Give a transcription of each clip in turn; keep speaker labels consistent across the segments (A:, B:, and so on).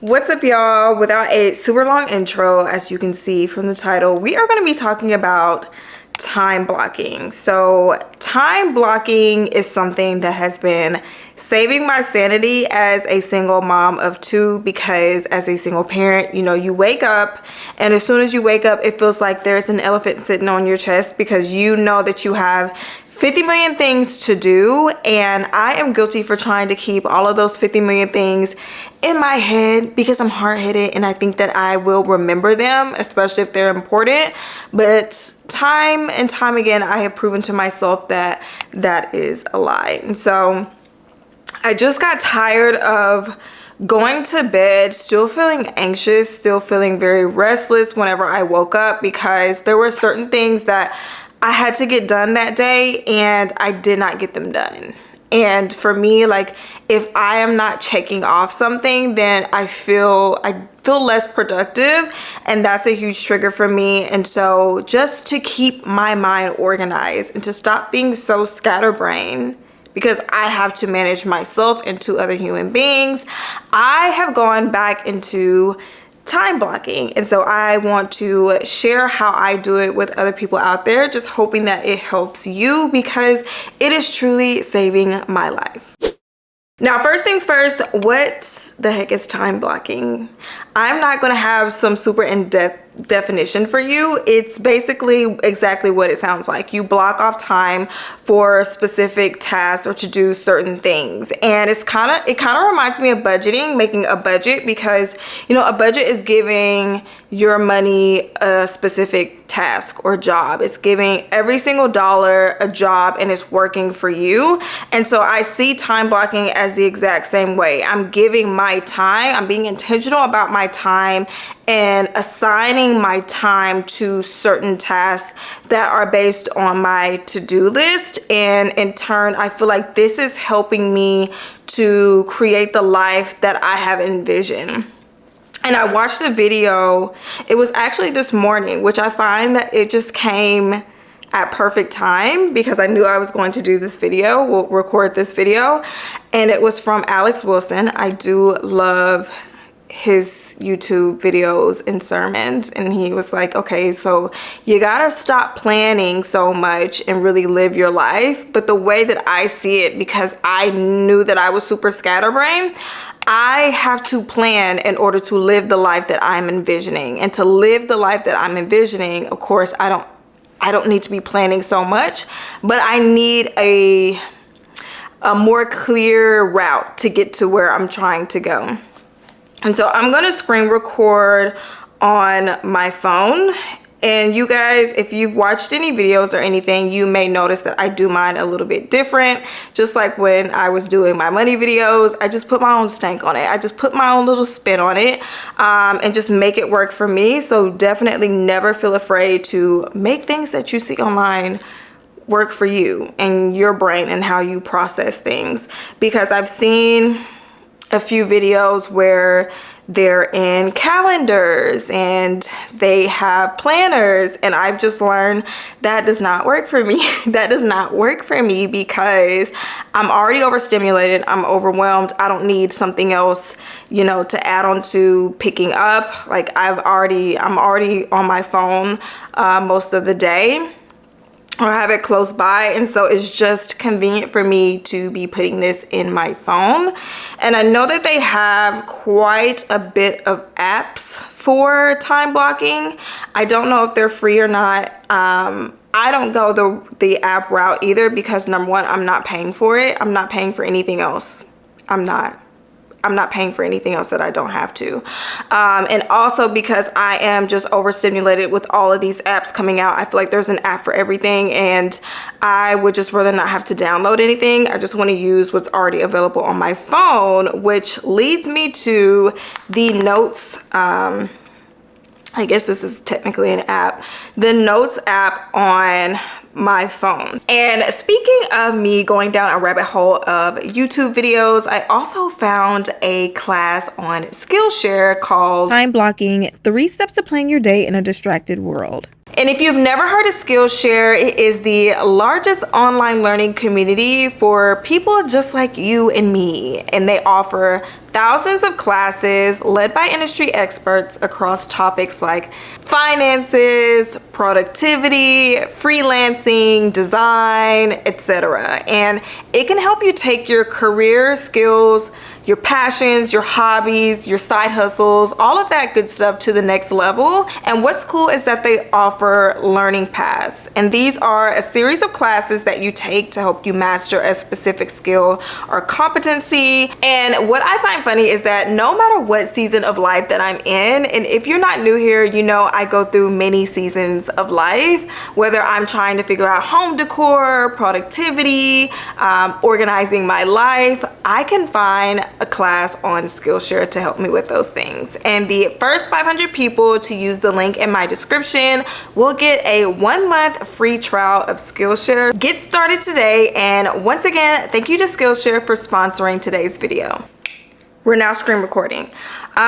A: What's up, y'all? Without a super long intro, as you can see from the title, we are going to be talking about time blocking. So time blocking is something that has been saving my sanity as a single mom of two, because as a single parent, you know, you wake up and as soon as you wake up, it feels like there's an elephant sitting on your chest because you know that you have 50 million things to do, and I am guilty for trying to keep all of those 50 million things in my head because I'm hard-headed and I think that I will remember them, especially if they're important. But time and time again, I have proven to myself that that is a lie. And so I just got tired of going to bed still feeling anxious, still feeling very restless whenever I woke up, because there were certain things that I had to get done that day and I did not get them done. And for me, like, if I am not checking off something, then I feel less productive, and that's a huge trigger for me. And so just to keep my mind organized and to stop being so scatterbrained, because I have to manage myself and two other human beings, I have gone back into time blocking. And so I want to share how I do it with other people out there, just hoping that it helps you, because it is truly saving my life. Now, first things first, what the heck is time blocking? I'm not going to have some super in-depth definition for you. It's basically exactly what it sounds like. You block off time for specific tasks or to do certain things. And it kind of reminds me of budgeting, making a budget, because, you know, a budget is giving your money a specific task or job. It's giving every single dollar a job and it's working for you. And so I see time blocking as the exact same way. I'm giving my time, I'm being intentional about my time and assigning my time to certain tasks that are based on my to-do list. And in turn, I feel like this is helping me to create the life that I have envisioned. And I watched the video, it was actually this morning, which I find that it just came at perfect time because I knew I was going to do this video, we'll record this video. And it was from Alex Wilson. I do love his YouTube videos and sermons, and he was like, okay, so you gotta stop planning so much and really live your life. But the way that I see it, because I knew that I was super scatterbrained, I have to plan in order to live the life that I'm envisioning. And to live the life that I'm envisioning, of course, I don't need to be planning so much, but I need a more clear route to get to where I'm trying to go. And so I'm going to screen record on my phone. And you guys, if you've watched any videos or anything, you may notice that I do mine a little bit different. Just like when I was doing my money videos, I just put my own stank on it. I just put my own little spin on it, and just make it work for me. So definitely never feel afraid to make things that you see online work for you and your brain and how you process things. Because I've seen a few videos where they're in calendars and they have planners, and I've just learned that does not work for me. That does not work for me because I'm already overstimulated, I'm overwhelmed. I don't need something else, you know, to add on to picking up. Like I'm already on my phone most of the day, or have it close by, and so it's just convenient for me to be putting this in my phone. And I know that they have quite a bit of apps for time blocking. I don't know if they're free or not. I don't go the app route either, because number one, I'm not paying for it. I'm not paying for anything else. I'm not paying for anything else that I don't have to. And also because I am just overstimulated with all of these apps coming out. I feel like there's an app for everything, and I would just rather not have to download anything. I just want to use what's already available on my phone, which leads me to the notes. I guess this is technically an app. The notes app on my phone. And speaking of me going down a rabbit hole of YouTube videos, I also found a class on Skillshare called Time Blocking: 3 Steps to Plan Your Day in a Distracted World. And if you've never heard of Skillshare, it is the largest online learning community for people just like you and me. And they offer thousands of classes led by industry experts across topics like finances, productivity, freelancing, design, etc. And it can help you take your career skills, your passions, your hobbies, your side hustles, all of that good stuff to the next level. And what's cool is that they offer learning paths. And these are a series of classes that you take to help you master a specific skill or competency. And what I find funny is that no matter what season of life that I'm in, and if you're not new here, you know I go through many seasons of life, whether I'm trying to figure out home decor, productivity, organizing my life, I can find a class on Skillshare to help me with those things. And the first 500 people to use the link in my description will get a 1-month free trial of Skillshare. Get started today. And once again, thank you to Skillshare for sponsoring today's video. We're now screen recording.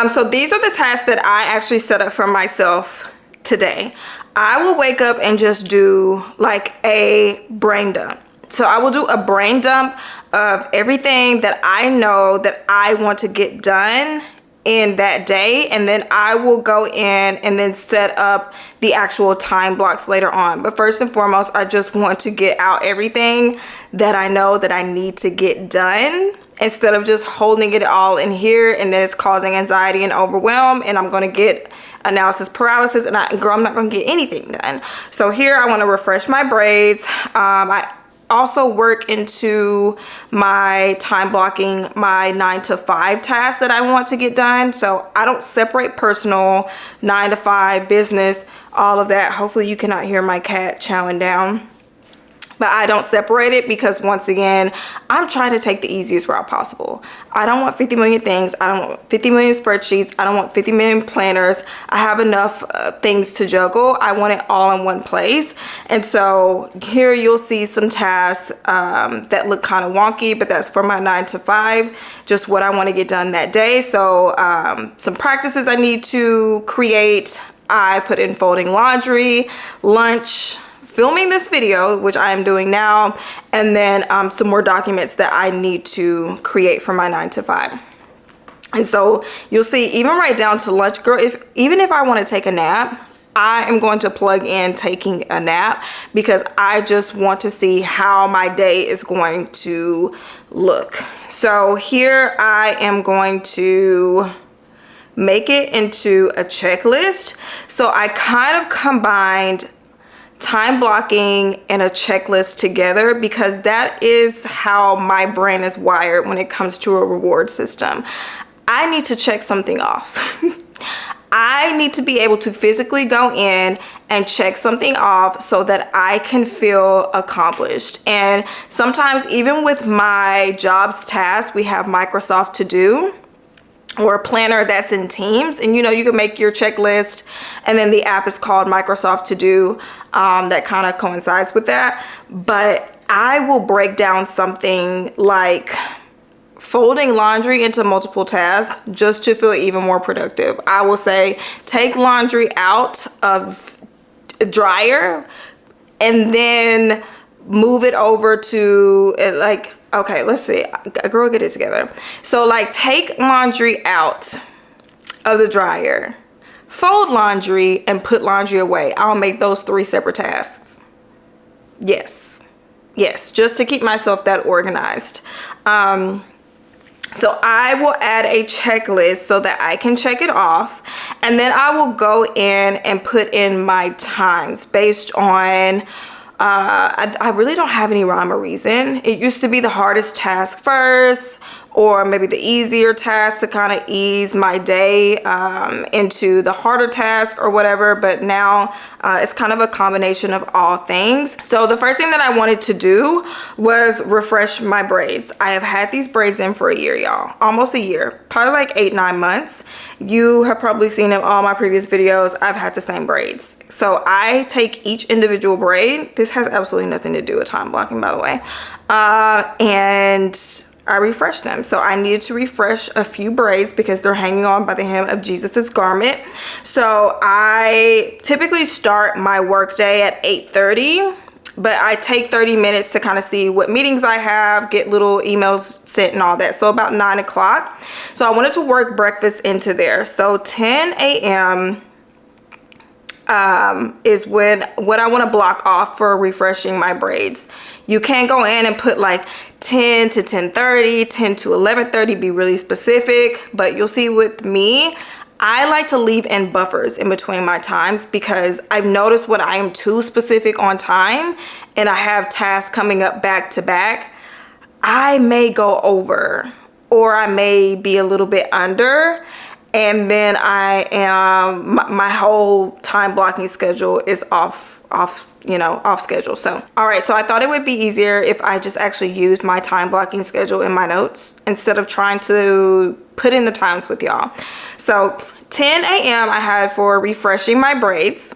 A: So these are the tasks that I actually set up for myself today. I will wake up and just do like a brain dump. So I will do a brain dump of everything that I know that I want to get done in that day, and then I will go in and then set up the actual time blocks later on. But first and foremost, I just want to get out everything that I know that I need to get done, instead of just holding it all in here and then it's causing anxiety and overwhelm, and I'm going to get analysis paralysis, and I'm not going to get anything done. So here I want to refresh my braids. I also work into my time blocking my 9 to 5 tasks that I want to get done. So I don't separate personal, 9 to 5, business, all of that. Hopefully you cannot hear my cat chowing down. But I don't separate it because, once again, I'm trying to take the easiest route possible. I don't want 50 million things. I don't want 50 million spreadsheets. I don't want 50 million planners. I have enough things to juggle. I want it all in one place. And so here you'll see some tasks that look kind of wonky, but that's for my 9 to 5, just what I want to get done that day. So some practices I need to create. I put in folding laundry, lunch, filming this video, which I am doing now, and then some more documents that I need to create for my 9 to 5. And so you'll see, even right down to lunch, girl, even if I want to take a nap, I am going to plug in taking a nap, because I just want to see how my day is going to look. So here I am going to make it into a checklist. So I kind of combined time blocking and a checklist together, because that is how my brain is wired when it comes to a reward system. I need to check something off. I need to be able to physically go in and check something off so that I can feel accomplished. And sometimes, even with my jobs tasks, we have Microsoft To Do, or a planner that's in Teams, and you can make your checklist, and then the app is called Microsoft To Do. That kind of coincides with that. But I will break down something like folding laundry into multiple tasks just to feel even more productive. I will say, take laundry out of dryer and then move it over to okay, let's see. Girl, get it together. So take laundry out of the dryer, fold laundry, and put laundry away. I'll make those 3 separate tasks. Yes, just to keep myself that organized. So I will add a checklist so that I can check it off, and then I will go in and put in my times based on I really don't have any rhyme or reason. It used to be the hardest task first, or maybe the easier task to kind of ease my day into the harder task or whatever. But now it's kind of a combination of all things. So the first thing that I wanted to do was refresh my braids. I have had these braids in for a year, y'all. Almost a year. Probably like 8-9 months. You have probably seen in all my previous videos, I've had the same braids. So I take each individual braid. This has absolutely nothing to do with time blocking, by the way. And I refresh them. So I needed to refresh a few braids because they're hanging on by the hem of Jesus's garment. So I typically start my work day at 8:30. but I take 30 minutes to kind of see what meetings I have, get little emails sent and all that. So about 9 o'clock. So I wanted to work breakfast into there. So 10 a.m. Is what I want to block off for refreshing my braids. You can go in and put like 10 to 10:30, 10 to 11:30, be really specific, but you'll see with me, I like to leave in buffers in between my times, because I've noticed when I am too specific on time and I have tasks coming up back to back, I may go over or I may be a little bit under, and then I am, my whole time blocking schedule is off schedule. So, all right, so I thought it would be easier if I just actually used my time blocking schedule in my notes instead of trying to put in the times with y'all. So 10 a.m. I had for refreshing my braids.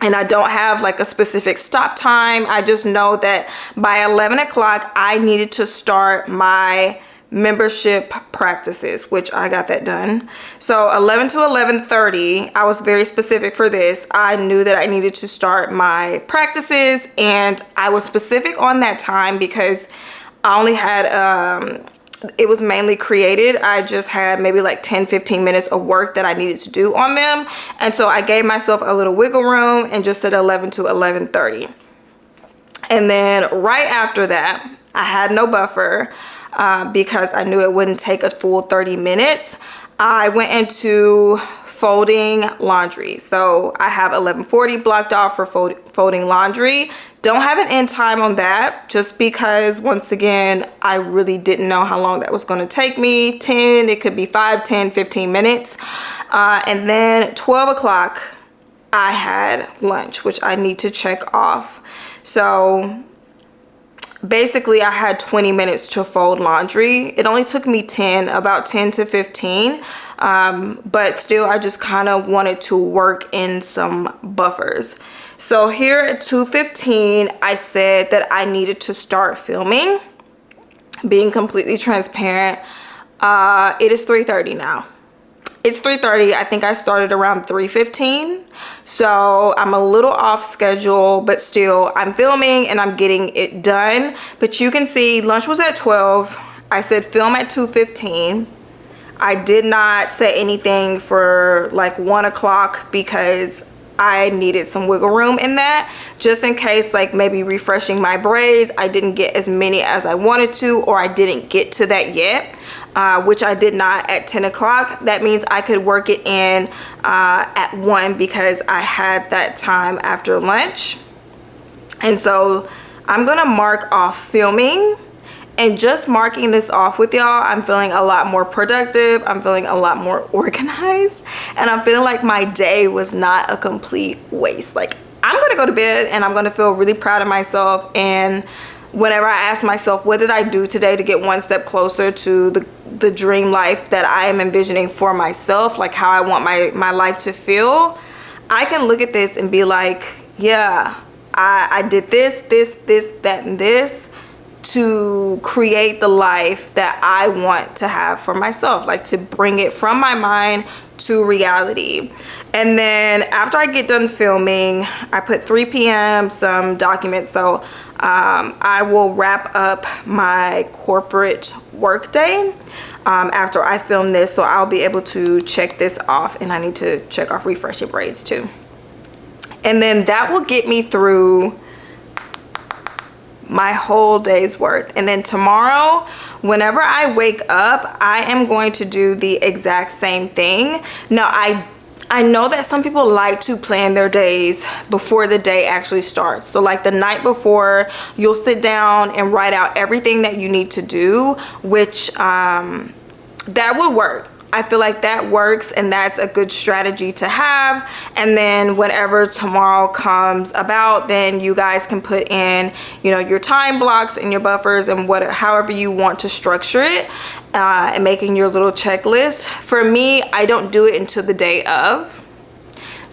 A: And I don't have like a specific stop time. I just know that by 11 o'clock, I needed to start my membership practices, which I got that done. So 11 to 11:30, I was very specific for this. I knew that I needed to start my practices, and I was specific on that time because I only had it was mainly created. I just had maybe like 10-15 minutes of work that I needed to do on them, and so I gave myself a little wiggle room and just said 11 to 11:30. And then right after that, I had no buffer because I knew it wouldn't take a full 30 minutes. I went into folding laundry. So I have 11:40 blocked off for folding laundry. Don't have an end time on that, just because once again, I really didn't know how long that was going to take me. It could be 5, 10, 15 minutes. And then 12 o'clock, I had lunch, which I need to check off. So basically I had 20 minutes to fold laundry. It only took me about 10 to 15, but still I just kind of wanted to work in some buffers. So here at 2:15, I said that I needed to start filming. Being completely transparent, it is 3:30 now. It's 3:30. I think I started around 3:15. So I'm a little off schedule, but still I'm filming and I'm getting it done. But you can see lunch was at 12. I said film at 2:15. I did not say anything for like 1 o'clock because I needed some wiggle room in that, just in case like maybe refreshing my braids, I didn't get as many as I wanted to, or I didn't get to that yet, which I did not at 10 o'clock. That means I could work it in at 1 because I had that time after lunch. And so I'm gonna mark off filming. And just marking this off with y'all, I'm feeling a lot more productive. I'm feeling a lot more organized. And I'm feeling like my day was not a complete waste. Like, I'm gonna go to bed and I'm gonna feel really proud of myself. And whenever I ask myself, what did I do today to get one step closer to the dream life that I am envisioning for myself, like how I want my life to feel, I can look at this and be like, yeah, I did this, that, and this to create the life that I want to have for myself, like to bring it from my mind to reality. And then after I get done filming, I put 3 p.m. some documents. So I will wrap up my corporate work day after I film this. So I'll be able to check this off, and I need to check off refreshing braids too. And then that will get me through my whole day's worth. And then tomorrow, whenever I wake up, I am going to do the exact same thing. Now, I know that some people like to plan their days before the day actually starts. So like the night before, you'll sit down and write out everything that you need to do, which that would work. I feel like that works, and that's a good strategy to have. And then whenever tomorrow comes about, then you guys can put in, you know, your time blocks and your buffers and however you want to structure it, and making your little checklist. For me, I don't do it until the day of,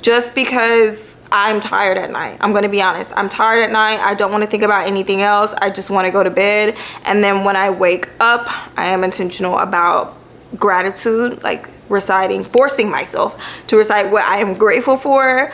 A: just because I'm tired at night. I'm gonna be honest, I'm tired at night. I don't want to think about anything else. I just want to go to bed. And then when I wake up, I am intentional about gratitude, like forcing myself to recite what I am grateful for,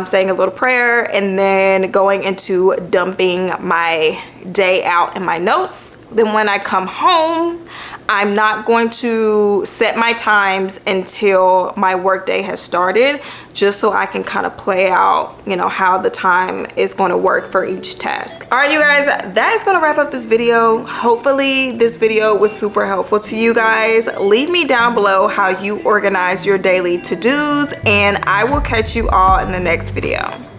A: saying a little prayer, and then going into dumping my day out in my notes. Then when I come home, I'm not going to set my times until my workday has started, just so I can kind of play out, you know, how the time is going to work for each task. All right, you guys, that is going to wrap up this video. Hopefully this video was super helpful to you guys. Leave me down below how you organize your daily to-dos, and I will catch you all in the next video.